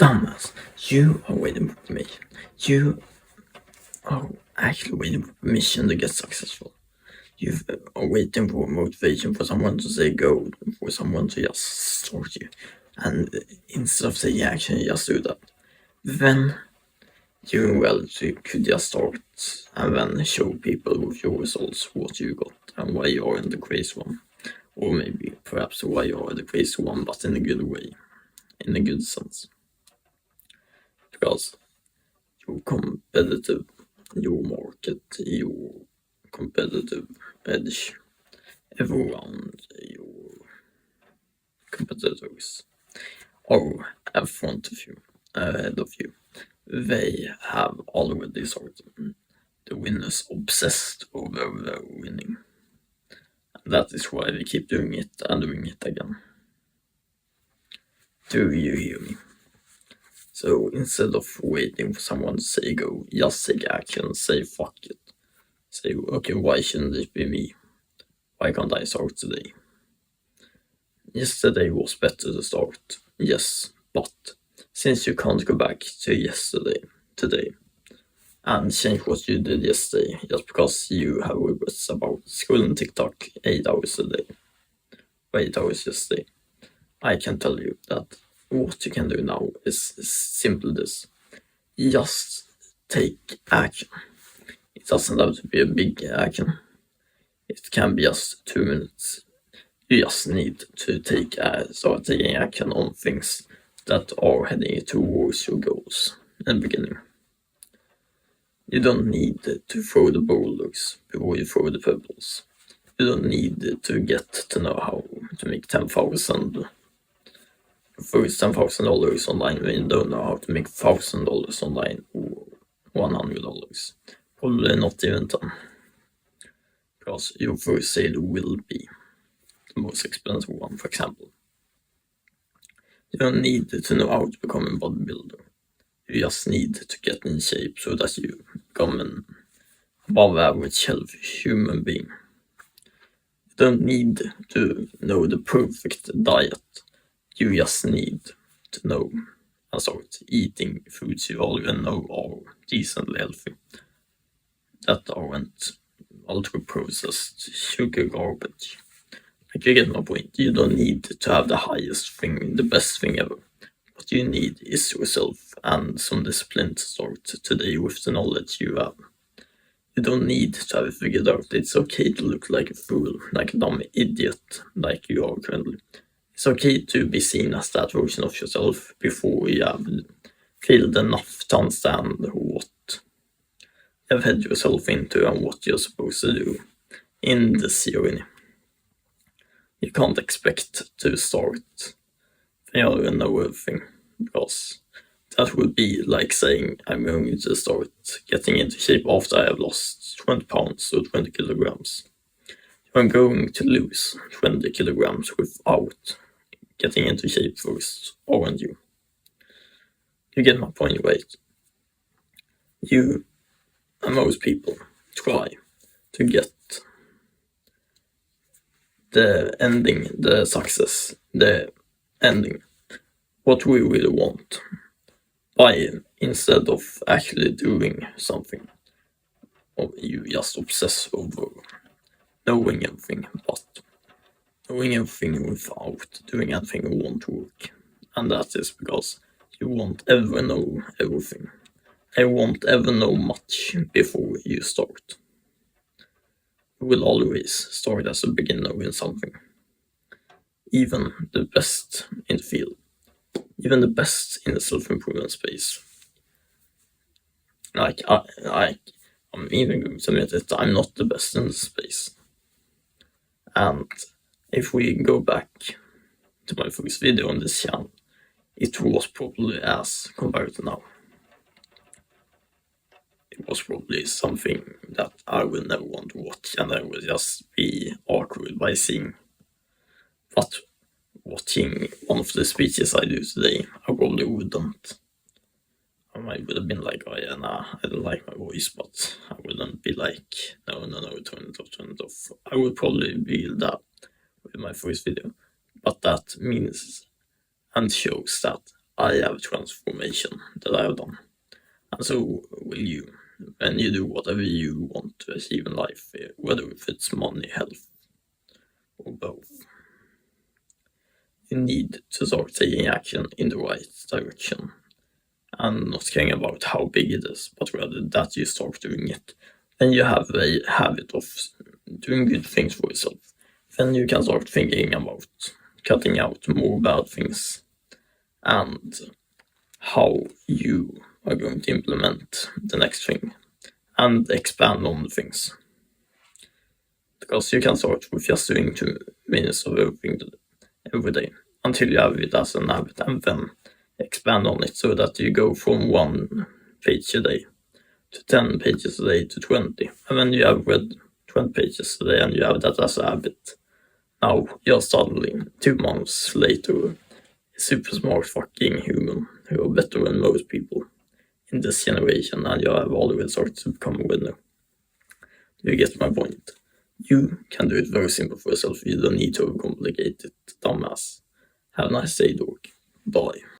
Thomas, you are waiting for permission. You are actually waiting for permission to get successful. You are waiting for motivation, for someone to say go, for someone to just start you. And instead of saying action, you just do that. Then, doing well, you could just start and then show people with your results what you got and why you are in the crazy one. Or maybe, perhaps, why you are the crazy one, but in a good way, in a good sense. Because your competitive, your market, your competitive edge around your competitors are in front of you, ahead of you. They have already started. The winners obsessed over their winning. And that is why they keep doing it and doing it again. Do you hear me? So instead of waiting for someone to say go, just take action, say fuck it. Say, okay, why shouldn't it be me? Why can't I start today? Yesterday was better to start, yes, but since you can't go back to yesterday, today, and change what you did yesterday just because you have regrets about scrolling TikTok 8 hours a day, or 8 hours yesterday, I can tell you that what you can do now is simply this. Just take action. It doesn't have to be a big action. It can be just 2 minutes. You just need to start taking action on things that are heading towards your goals in the beginning. You don't need to throw the boulders before you throw the pebbles. You don't need to get to know how to make $10,000 online when you don't know how to make $1,000 online or $100. Probably not even 10. Because your first sale will be the most expensive one, for example. You don't need to know how to become a bodybuilder. You just need to get in shape so that you become an above average healthy human being. You don't need to know the perfect diet. You just need to know and start eating foods you already know are decently healthy. That aren't ultra processed sugar garbage. Like, you get my point. You don't need to have the highest thing, the best thing ever. What you need is yourself and some discipline to start today with the knowledge you have. You don't need to have it figured out. It's okay to look like a fool, like a dumb idiot, like you are currently. It's okay to be seen as that version of yourself before you have failed enough to understand what you have had yourself into and what you're supposed to do in this journey. You can't expect to start when you already know everything, because that would be like saying I'm going to start getting into shape after I have lost 20 pounds or 20 kilograms. I'm going to lose 20 kilograms without getting into shape first, aren't you? You get my point, right? You and most people try to get the ending, the success, the ending, what we really want, by instead of actually doing something. Or you just obsess over knowing everything, but knowing everything without doing anything won't work. And that is because you won't ever know everything. I won't ever know much before you start. You will always start as a beginner in something. Even the best in the field. Even the best in the self-improvement space. I'm even going to admit it, I'm not the best in the space. And if we go back to my first video on this channel, it was probably as compared to now. It was probably something that I will never want to watch, and I will just be awkward by seeing. But watching one of the speeches I do today, I probably wouldn't. I would have been like, oh yeah, nah, I don't like my voice, but I wouldn't be like, no, turn it off. I would probably be that with my first video. But that means and shows that I have transformation that I have done. And so will you, when you do whatever you want to achieve in life, whether if it's money, health, or both. You need to start taking action in the right direction and not caring about how big it is, but rather that you start doing it. Then you have a habit of doing good things for yourself. Then you can start thinking about cutting out more bad things and how you are going to implement the next thing and expand on the things. Because you can start with just doing 2 minutes of everything every day until you have it as an habit, and then expand on it so that you go from 1 page a day to 10 pages a day to 20. And when you have read 20 pages a day and you have that as a habit, now you're suddenly 2 months later a super smart fucking human who are better than most people in this generation, and you have already started to become a winner. Do you get my point? You can do it very simple for yourself. You don't need to overcomplicate it, dumbass. Have a nice day, dog. Bye.